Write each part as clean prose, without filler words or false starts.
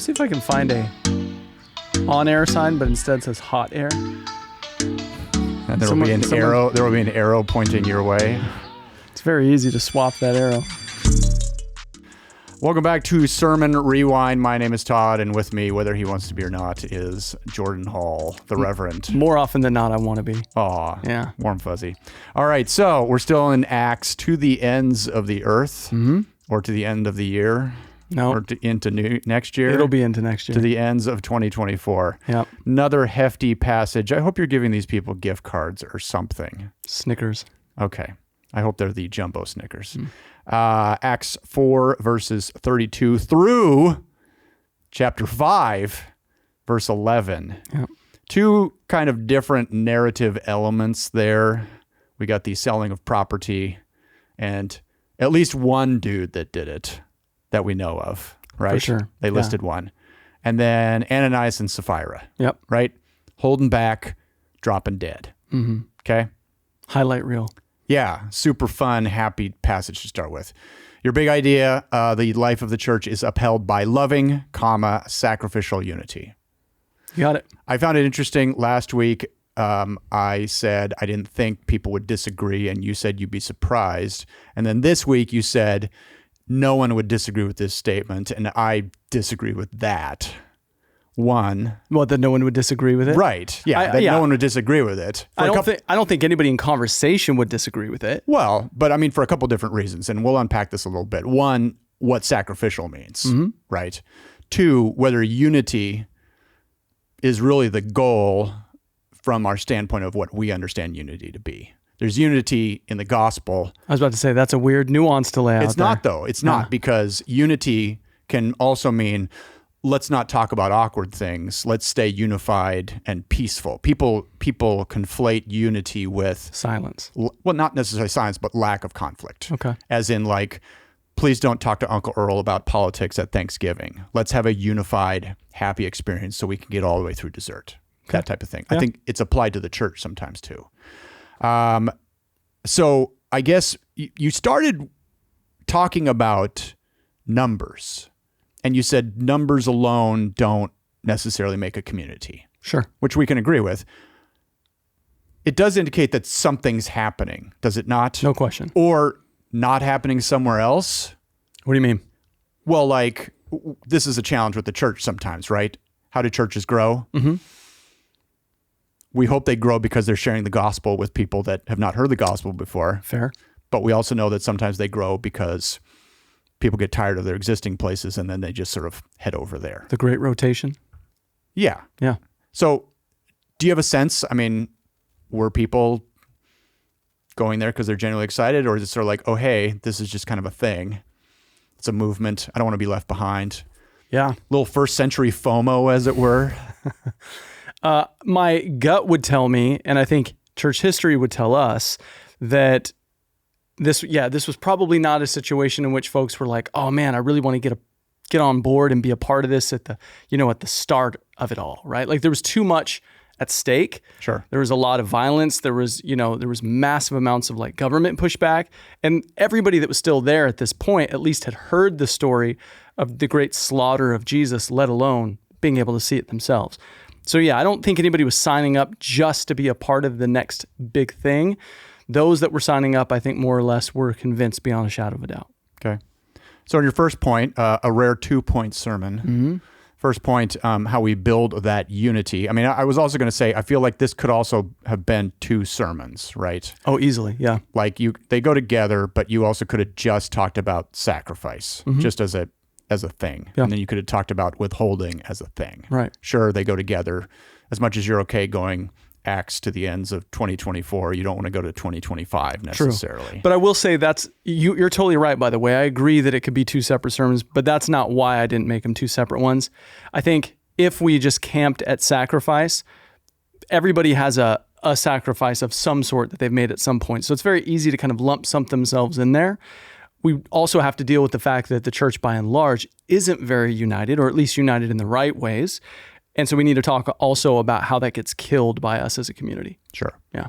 me see if I can find a on-air sign, but instead says hot air. And there will be an arrow. There will be an arrow pointing your way. It's very easy to swap that arrow. Welcome back to Sermon Rewind. My name is Todd, and with me, whether he wants to be or not, is Jordan Hall, the Reverend. More often than not, I want to be. Aw, yeah, warm fuzzy. All right, so we're still in Acts, to the ends of the earth, or to the end of the year. No, or into next year. It'll be into next year. To the ends of 2024. Yep. Another hefty passage. I hope you're giving these people gift cards or something. Snickers. Okay. I hope they're the jumbo Snickers. Acts 4, verses 32 through chapter 5, verse 11. Yep. Two kind of different narrative elements there. We got the selling of property and at least one dude that did it that we know of, right? For sure. They listed one. And then Ananias and Sapphira. Yep. Right? Holding back, dropping dead. Mm-hmm. Okay? Highlight reel. Yeah, super fun, happy passage to start with. Your big idea, the life of the church is upheld by loving, sacrificial unity. You got it. I found it interesting. Last week, I said I didn't think people would disagree, and you said you'd be surprised. And then this week, you said no one would disagree with this statement, and I disagree with that. One. Well, that no one would disagree with it? Right. Yeah, no one would disagree with it. I don't think anybody in conversation would disagree with it. Well, but I mean, for a couple different reasons, and we'll unpack this a little bit. One, what sacrificial means, right? Two, whether unity is really the goal from our standpoint of what we understand unity to be. There's unity in the gospel. I was about to say, that's a weird nuance to lay out. It's not, though. It's not, because unity can also mean, let's not talk about awkward things. Let's stay unified and peaceful. People conflate unity with silence. Well, not necessarily silence, but lack of conflict. Okay. As in, like, please don't talk to Uncle Earl about politics at Thanksgiving. Let's have a unified, happy experience so we can get all the way through dessert. Okay. That type of thing. Yeah. I think it's applied to the church sometimes too. So I guess you started talking about numbers. And you said numbers alone don't necessarily make a community. Sure. Which we can agree with. It does indicate that something's happening, does it not? No question. Or not happening somewhere else. What do you mean? Well, like, this is a challenge with the church sometimes, right? How do churches grow? Mm-hmm. We hope they grow because they're sharing the gospel with people that have not heard the gospel before. Fair. But we also know that sometimes they grow because people get tired of their existing places and then they just sort of head over there. The great rotation? Yeah. Yeah. So do you have a sense? I mean, were people going there because they're genuinely excited, or is it sort of like, oh, hey, this is just kind of a thing? It's a movement. I don't want to be left behind. Yeah. Little first century FOMO, as it were. My gut would tell me, and I think church history would tell us, that this was probably not a situation in which folks were like, oh man, I really want to get on board and be a part of this at the start of it all, right? Like there was too much at stake. Sure. There was a lot of violence. There was massive amounts of like government pushback, and everybody that was still there at this point at least had heard the story of the great slaughter of Jesus, let alone being able to see it themselves. So yeah, I don't think anybody was signing up just to be a part of the next big thing. Those that were signing up, I think more or less were convinced beyond a shadow of a doubt. Okay. So on your first point, a rare 2-point sermon. Mm-hmm. First point, how we build that unity. I mean, I was also going to say, I feel like this could also have been 2 sermons, right? Oh, easily, yeah. Like they go together, but you also could have just talked about sacrifice, just as a thing. Yeah. And then you could have talked about withholding as a thing. Right. Sure, they go together. As much as you're okay going Acts to the ends of 2024, you don't want to go to 2025 necessarily. True. But I will say you're totally right, by the way. I agree that it could be 2 separate sermons, but that's not why I didn't make them 2 separate ones. I think if we just camped at sacrifice, everybody has a sacrifice of some sort that they've made at some point. So it's very easy to kind of lump themselves in there. We also have to deal with the fact that the church by and large isn't very united, or at least united in the right ways. And so we need to talk also about how that gets killed by us as a community. Sure. Yeah.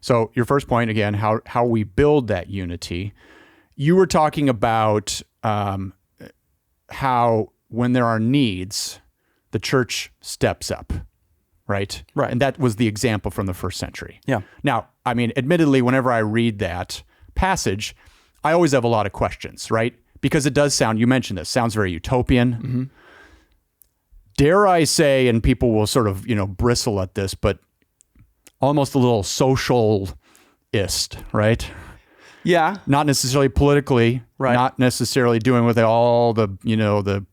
So your first point, again, how we build that unity. You were talking about how when there are needs, the church steps up, right? Right. And that was the example from the first century. Yeah. Now, I mean, admittedly, whenever I read that passage, I always have a lot of questions, right? Because it does sound, you mentioned this, sounds very utopian. Mm-hmm. Dare I say, and people will sort of, bristle at this, but almost a little socialist, right? Yeah. Not necessarily politically, Right. not necessarily doing with all the, the,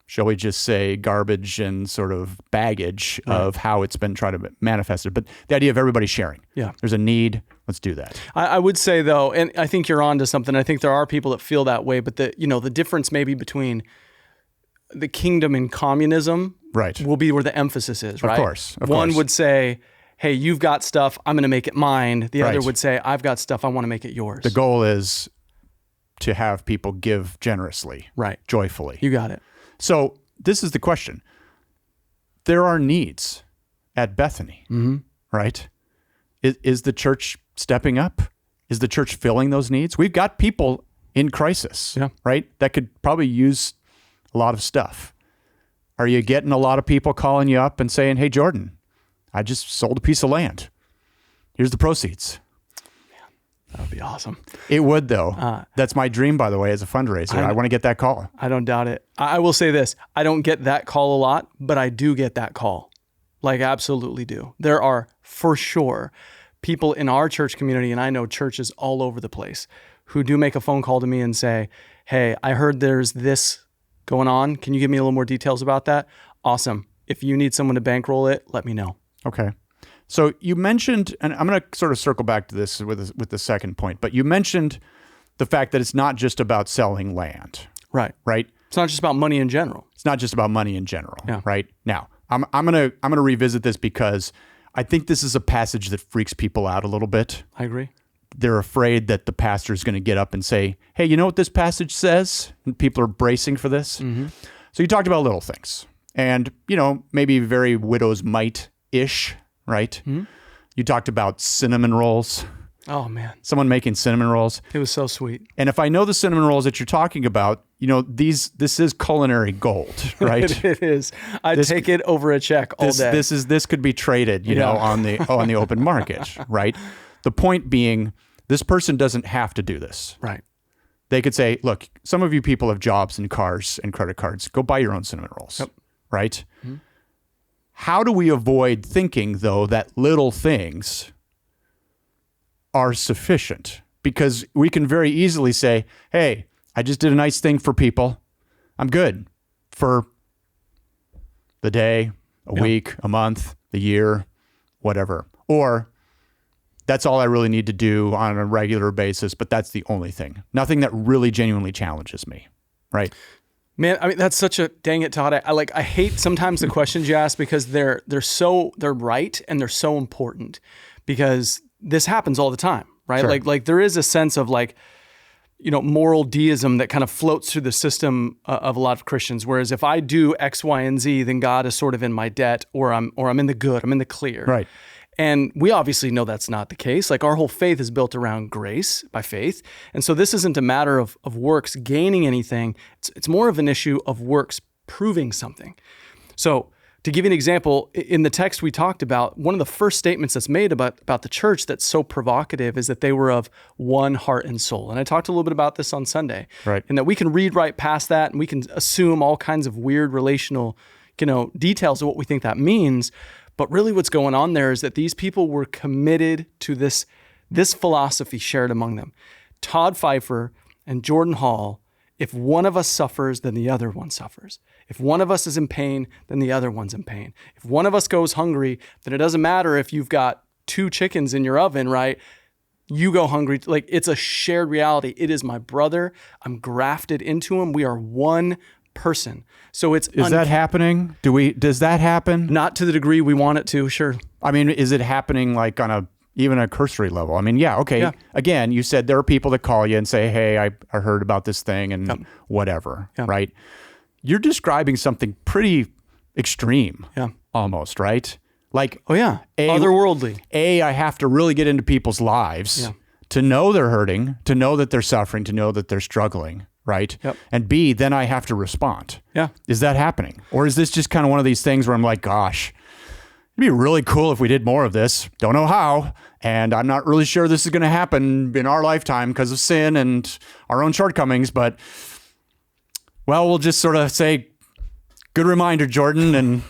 shall we just say, garbage and sort of baggage of how it's been tried to be manifested, but the idea of everybody sharing. Yeah. There's a need. Let's do that. I would say though, and I think you're onto something. I think there are people that feel that way, but the difference maybe between the kingdom and communism Right. will be where the emphasis is, right? Of course. One would say, hey, you've got stuff, I'm going to make it mine. The other Right. would say, I've got stuff, I want to make it yours. The goal is to have people give generously, Right. joyfully. You got it. So this is the question. There are needs at Bethany, right? Is the church stepping up? Is the church filling those needs? We've got people in crisis, right? That could probably use a lot of stuff. Are you getting a lot of people calling you up and saying, hey, Jordan, I just sold a piece of land. Here's the proceeds. That would be awesome. It would, though. That's my dream, by the way, as a fundraiser. I want to get that call. I don't doubt it. I will say this. I don't get that call a lot, but I do get that call. Like, absolutely do. There are, for sure, people in our church community, and I know churches all over the place, who do make a phone call to me and say, hey, I heard there's this going on. Can you give me a little more details about that? Awesome. If you need someone to bankroll it, let me know. Okay. So you mentioned, and I'm going to sort of circle back to this with the second point, but you mentioned the fact that it's not just about selling land. Right. Right? It's not just about money in general. It's not just about money in general. Yeah. Right? Now, I'm going to revisit this because I think this is a passage that freaks people out a little bit. I agree. They're afraid that the pastor is going to get up and say, hey, you know what this passage says? And people are bracing for this. Mm-hmm. So you talked about little things and, maybe very widow's mite-ish, right? Mm-hmm. You talked about cinnamon rolls. Oh, man. Someone making cinnamon rolls. It was so sweet. And if I know the cinnamon rolls that you're talking about, this is culinary gold, right? It is. I'd take it over a check all day. This could be traded, on the open market, right? The point being, this person doesn't have to do this. Right. They could say, look, some of you people have jobs and cars and credit cards. Go buy your own cinnamon rolls, right? Mm-hmm. How do we avoid thinking, though, that little things are sufficient? Because we can very easily say, hey, I just did a nice thing for people. I'm good for the day, a week, a month, a year, whatever. Or that's all I really need to do on a regular basis, but that's the only thing. Nothing that really genuinely challenges me, right? Man, I mean, that's such a, dang it, Todd. I hate sometimes the questions you ask because they're right and they're so important because this happens all the time, right? Sure. Like there is a sense of moral deism that kind of floats through the system of a lot of Christians. Whereas if I do X, Y, and Z, then God is sort of in my debt or I'm in the good, I'm in the clear. Right. And we obviously know that's not the case. Like our whole faith is built around grace by faith. And so this isn't a matter of works gaining anything. It's more of an issue of works proving something. So to give you an example, in the text we talked about, one of the first statements that's made about the church that's so provocative is that they were of one heart and soul. And I talked a little bit about this on Sunday. Right. And that we can read right past that and we can assume all kinds of weird relational, details of what we think that means. But really what's going on there is that these people were committed to this philosophy shared among them. Todd Pfeiffer and Jordan Hall, if one of us suffers, then the other one suffers. If one of us is in pain, then the other one's in pain. If one of us goes hungry, then it doesn't matter if you've got 2 chickens in your oven, right? You go hungry. Like it's a shared reality. It is my brother. I'm grafted into him. We are one person. So is that happening? Does that happen? Not to the degree we want it to, sure. I mean, is it happening like on even a cursory level? I mean, yeah, okay. Yeah. Again, you said there are people that call you and say, hey, I heard about this thing and whatever, right? You're describing something pretty extreme, almost, right? Like, otherworldly. I have to really get into people's lives to know they're hurting, to know that they're suffering, to know that they're struggling, right? Yep. And B, then I have to respond. Yeah. Is that happening? Or is this just kind of one of these things where I'm like, gosh, it'd be really cool if we did more of this. Don't know how. And I'm not really sure this is going to happen in our lifetime because of sin and our own shortcomings. But, well, we'll just sort of say, good reminder, Jordan. And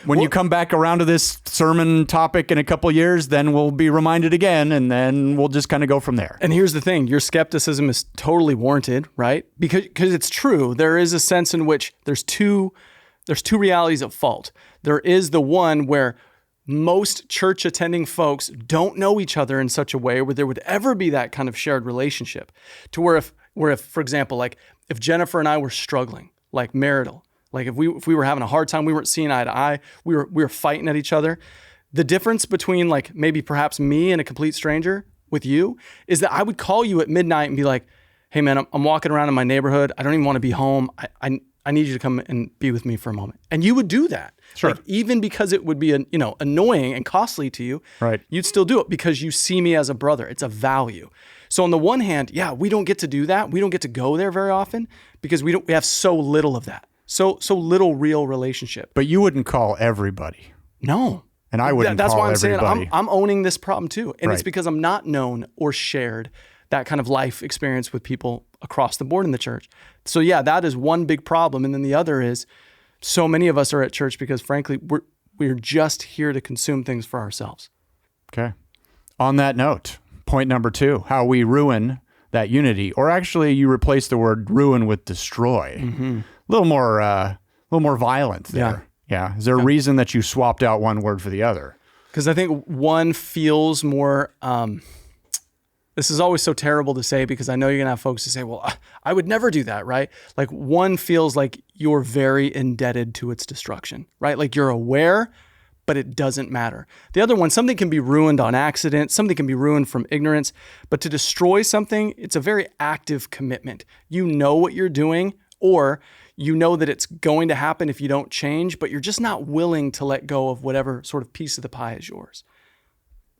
when you come back around to this sermon topic in a couple of years, then we'll be reminded again. And then we'll just kind of go from there. And here's the thing. Your skepticism is totally warranted, right? Because it's true. There is a sense in which there's two realities at fault. There is the one where most church attending folks don't know each other in such a way where there would ever be that kind of shared relationship, to where if for example, like if Jennifer and I were struggling, like marital, like if we were having a hard time, we weren't seeing eye to eye, we were fighting at each other. The difference between like maybe perhaps me and a complete stranger with you is that I would call you at midnight and be like, hey man, I'm walking around in my neighborhood. I don't even want to be home. I need you to come and be with me for a moment. And you would do that. Sure. Like, even because it would be annoying and costly to you, right, you'd still do it because you see me as a brother. It's a value. So on the one hand, yeah, we don't get to do that. We don't get to go there very often because we have so little of that. So little real relationship. But you wouldn't call everybody. No. And I wouldn't That's call why I'm everybody. saying I'm owning this problem too. And Right. it's because I'm not known or shared that kind of life experience with people across the board in the church. So yeah, that is one big problem. And then the other is so many of us are at church because frankly, we're just here to consume things for ourselves. Okay. On that note, point number 2, how we ruin that unity, or actually you replace the word ruin with destroy. Mm-hmm. A little more violent there. Yeah. Is there a reason that you swapped out one word for the other? Because I think one feels more, this is always so terrible to say because I know you're going to have folks who say, well, I would never do that, right? Like one feels like you're very indebted to its destruction, right? Like you're aware, but it doesn't matter. The other one, something can be ruined on accident, something can be ruined from ignorance, but to destroy something, it's a very active commitment. You know what you're doing, or you know that it's going to happen if you don't change, but you're just not willing to let go of whatever sort of piece of the pie is yours.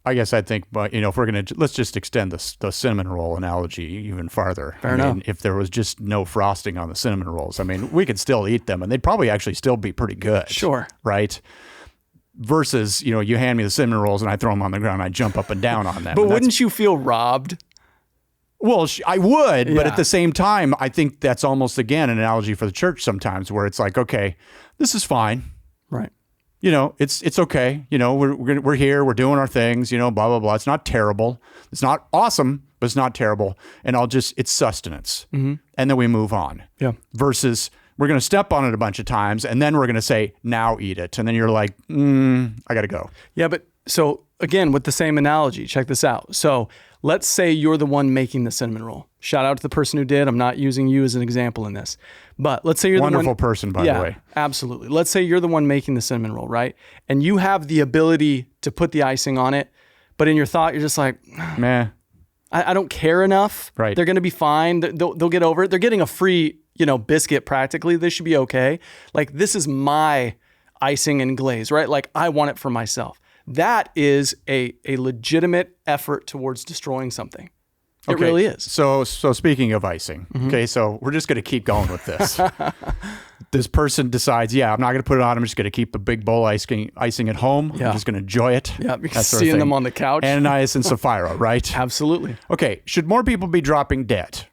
I guess I think, but if we're going to, let's just extend the cinnamon roll analogy even farther. Fair enough. If there was just no frosting on the cinnamon rolls, I mean, we could still eat them and they'd probably actually still be pretty good. Sure. Right? Versus, you hand me the cinnamon rolls and I throw them on the ground and I jump up and down on them. But wouldn't you feel robbed? Well, I would, but Yeah. at the same time, I think that's almost, again, an analogy for the church sometimes where it's like, okay, this is fine. Right. It's okay. We're here, we're doing our things, blah, blah, blah. It's not terrible. It's not awesome, but it's not terrible. And it's sustenance. Mm-hmm. And then we move on. Yeah. Versus we're going to step on it a bunch of times and then we're going to say, now eat it. And then you're like, I got to go. Yeah. But so again, with the same analogy, check this out. So let's say you're the one making the cinnamon roll. Shout out to the person who did. I'm not using you as an example in this, but let's say you're Wonderful the one. person, by the way. Absolutely. Let's say you're the one making the cinnamon roll, right? And you have the ability to put the icing on it, but in your thought, you're just like, Meh. I don't care enough. Right. They're going to be fine. They'll get over it. They're getting a free, biscuit practically. They should be okay. Like, this is my icing and glaze, right? Like, I want it for myself. That is a legitimate effort towards destroying something. It really is. So speaking of icing, okay, so we're just going to keep going with this. This person decides, I'm not going to put it on. I'm just going to keep the big bowl icing at home. Yeah. I'm just going to enjoy it. Yeah, that sort of seeing thing. them on the couch. Ananias and Sapphira, right? Absolutely. Okay, should more people be dropping dead?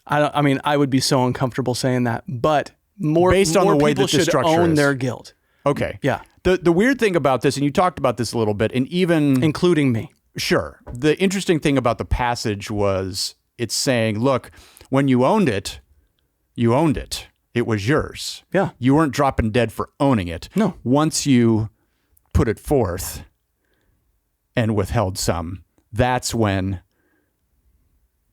I would be so uncomfortable saying that, but more Based on more the way people that the should structure own is. their guilt, Okay. Yeah. The weird thing about this, and you talked about this a little bit, and even... including me. Sure. The interesting thing about the passage was it's saying, look, when you owned it, you owned it. It was yours. Yeah. You weren't dropping dead for owning it. No. Once you put it forth and withheld some, that's when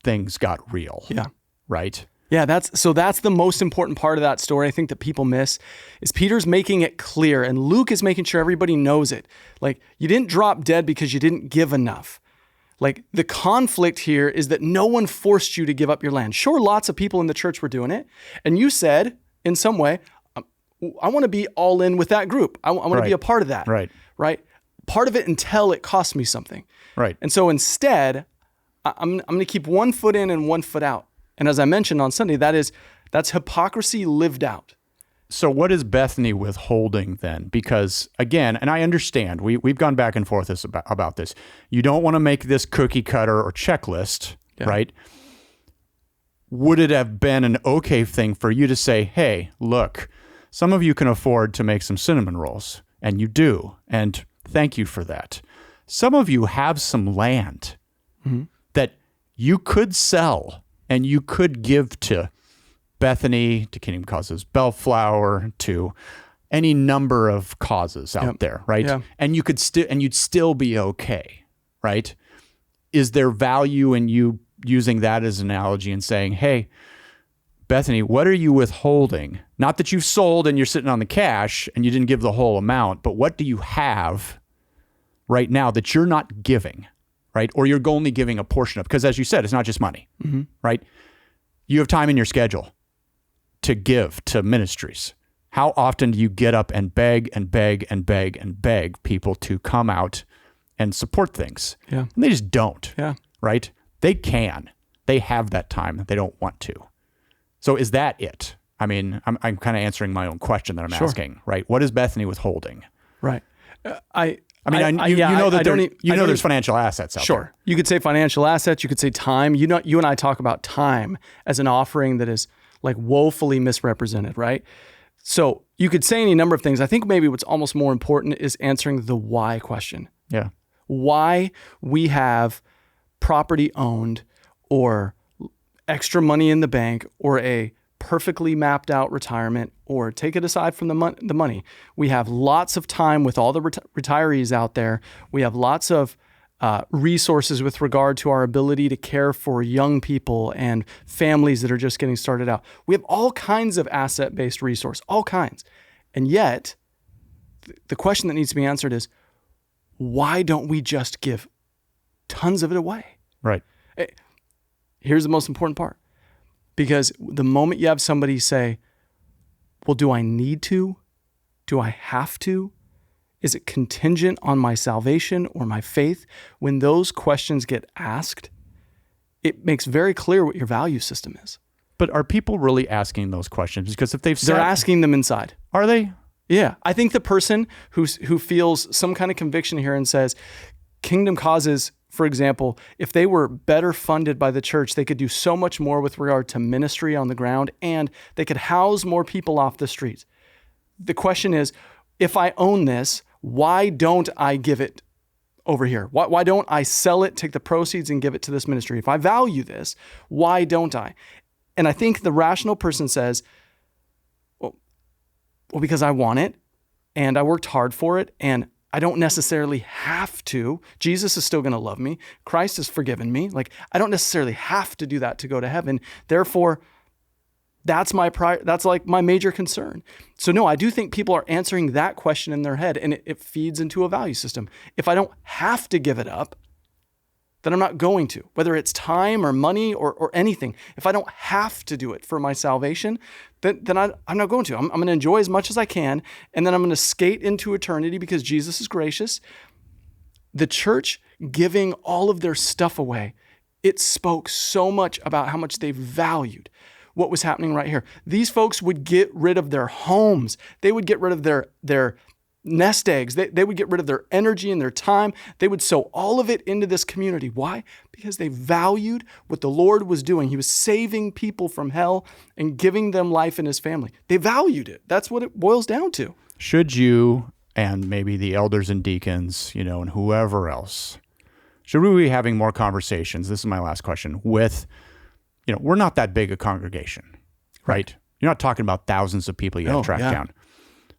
things got real. Yeah. Right? Yeah, that's the most important part of that story I think that people miss is Peter's making it clear and Luke is making sure everybody knows it. Like, you didn't drop dead because you didn't give enough. Like, the conflict here is that no one forced you to give up your land. Sure, lots of people in the church were doing it. And you said, in some way, I want to be all in with that group. I want to be a part of that. Right. Right? Part of it until it costs me something. Right. And so instead, I'm going to keep one foot in and one foot out. And as I mentioned on Sunday, that's hypocrisy lived out. So what is Bethany withholding then? Because again, and I understand, we've gone back and forth about this. You don't want to make this cookie cutter or checklist, right? Would it have been an okay thing for you to say, hey, look, some of you can afford to make some cinnamon rolls, and you do, and thank you for that. Some of you have some land that you could sell and you could give to Bethany, to Kingdom Causes Bellflower, to any number of causes out there, right? Yeah. And you'd still be okay, right? Is there value in you using that as an analogy and saying, hey, Bethany, what are you withholding? Not that you've sold and you're sitting on the cash and you didn't give the whole amount, but what do you have right now that you're not giving, right? Or you're only giving a portion of, because as you said, it's not just money, right? You have time in your schedule to give to ministries. How often do you get up and beg and beg and beg and beg people to come out and support things? Yeah. And they just don't, Yeah. right? They can. They have that time. They don't want to. So is that it? I mean, I'm kind of answering my own question that I'm asking, right? What is Bethany withholding? Right. You know there's financial assets out there. Sure. You could say financial assets. You could say time. You and I talk about time as an offering that is like woefully misrepresented, right? So you could say any number of things. I think maybe what's almost more important is answering the why question. Yeah. Why we have property owned or extra money in the bank or a perfectly mapped out retirement, or take it aside from the money. We have lots of time with all the retirees out there. We have lots of resources with regard to our ability to care for young people and families that are just getting started out. We have all kinds of asset-based resource, all kinds. And yet, the question that needs to be answered is, why don't we just give tons of it away? Right. Here's the most important part. Because the moment you have somebody say, well, do I need to? Do I have to? Is it contingent on my salvation or my faith? When those questions get asked, it makes very clear what your value system is. But are people really asking those questions? Because if they're asking them inside. Are they? Yeah. I think the person who feels some kind of conviction here and says, Kingdom Causes, for example, if they were better funded by the church, they could do so much more with regard to ministry on the ground, and they could house more people off the streets. The question is, if I own this, why don't I give it over here? Why don't I sell it, take the proceeds, and give it to this ministry? If I value this, why don't I? And I think the rational person says, well, because I want it, and I worked hard for it, and I don't necessarily have to. Jesus is still going to love me. Christ has forgiven me. Like, I don't necessarily have to do that to go to heaven. Therefore, that's like my major concern. So no, I do think people are answering that question in their head, and it feeds into a value system. If I don't have to give it up, then I'm not going to, whether it's time or money or anything. If I don't have to do it for my salvation, then I'm not going to. I'm going to enjoy as much as I can, and then I'm going to skate into eternity because Jesus is gracious. The church giving all of their stuff away, it spoke so much about how much they valued what was happening right here. These folks would get rid of their homes. They would get rid of their nest eggs. They would get rid of their energy and their time. They would sow all of it into this community. Why? Because they valued what the Lord was doing. He was saving people from hell and giving them life in his family. They valued it. That's what it boils down to. Should you, and maybe the elders and deacons, and whoever else, should we be having more conversations? This is my last question with, we're not that big a congregation, right? You're not talking about thousands of people you have to track down.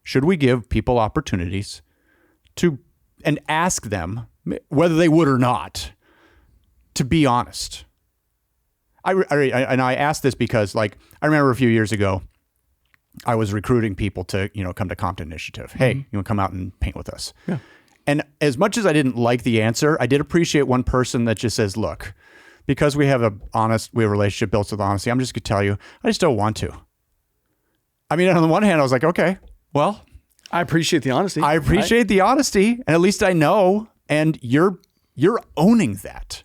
Should we give people opportunities and ask them, whether they would or not, to be honest? I asked this because, I remember a few years ago, I was recruiting people to, come to Compton Initiative. Hey, you want to come out and paint with us? Yeah. And as much as I didn't like the answer, I did appreciate one person that just says, look, because we have a relationship built with honesty, I'm just going to tell you, I just don't want to. I mean, on the one hand, I was like, okay, well, I appreciate the honesty. I appreciate the honesty, and at least I know, and you're owning that.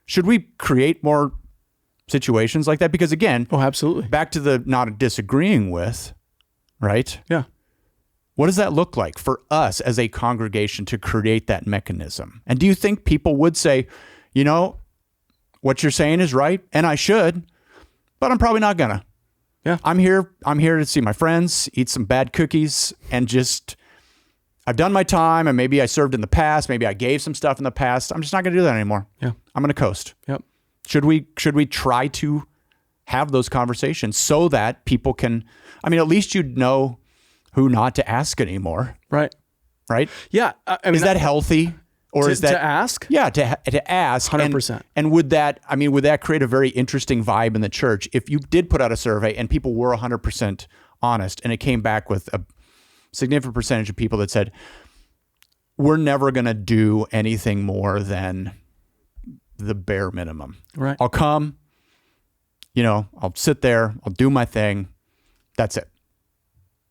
Should we create more situations like that? Because again, Oh, absolutely. back to the not disagreeing with, right? Yeah. What does that look like for us as a congregation to create that mechanism? And do you think people would say, you know, what you're saying is right, and I should, but I'm probably not gonna. Yeah. I'm here to see my friends, eat some bad cookies, and just, I've done my time, and maybe I served in the past, maybe I gave some stuff in the past. I'm just not gonna do that anymore. Yeah. I'm gonna coast. Yep. Should we try to have those conversations so that people can, I mean, at least you'd know who not to ask anymore, Right. right? Yeah. I mean, Is that healthy? Or is that to ask? Yeah, to ask. 100%. And would that create a very interesting vibe in the church if you did put out a survey and people were 100% honest and it came back with a significant percentage of people that said, we're never going to do anything more than the bare minimum. Right. I'll come, I'll sit there, I'll do my thing. That's it.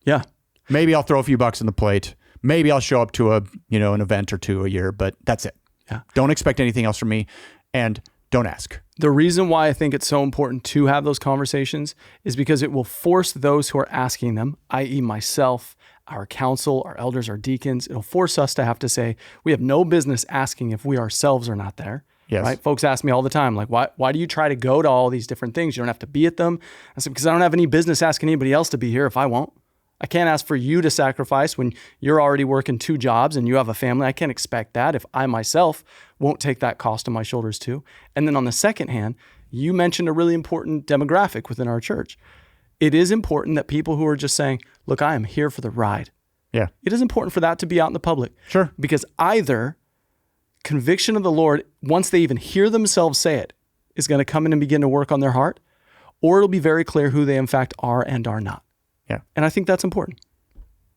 Yeah. Maybe I'll throw a few bucks in the plate. Maybe I'll show up to an event or two a year, but that's it. Yeah. Don't expect anything else from me, and don't ask. The reason why I think it's so important to have those conversations is because it will force those who are asking them, i.e. myself, our council, our elders, our deacons, it'll force us to have to say, we have no business asking if we ourselves are not there. Yes. Right? Folks ask me all the time, like, why do you try to go to all these different things? You don't have to be at them. I said, because I don't have any business asking anybody else to be here if I won't. I can't ask for you to sacrifice when you're already working 2 jobs and you have a family. I can't expect that if I myself won't take that cost on my shoulders too. And then on the second hand, you mentioned a really important demographic within our church. It is important that people who are just saying, look, I am here for the ride. Yeah. It is important for that to be out in the public. Sure. Because either conviction of the Lord, once they even hear themselves say it, is going to come in and begin to work on their heart, or it'll be very clear who they in fact are and are not. Yeah. And I think that's important.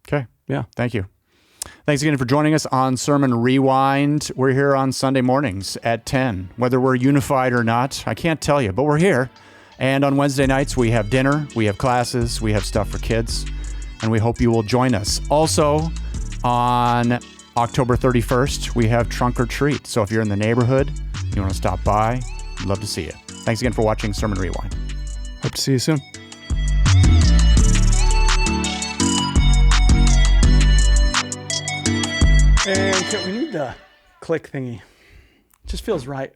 Okay. Yeah. Thank you. Thanks again for joining us on Sermon Rewind. We're here on Sunday mornings at 10. Whether we're unified or not, I can't tell you, but we're here. And on Wednesday nights, we have dinner, we have classes, we have stuff for kids, and we hope you will join us. Also, on October 31st, we have Trunk or Treat. So if you're in the neighborhood, you want to stop by, we'd love to see you. Thanks again for watching Sermon Rewind. Hope to see you soon. And we need the click thingy. It just feels right.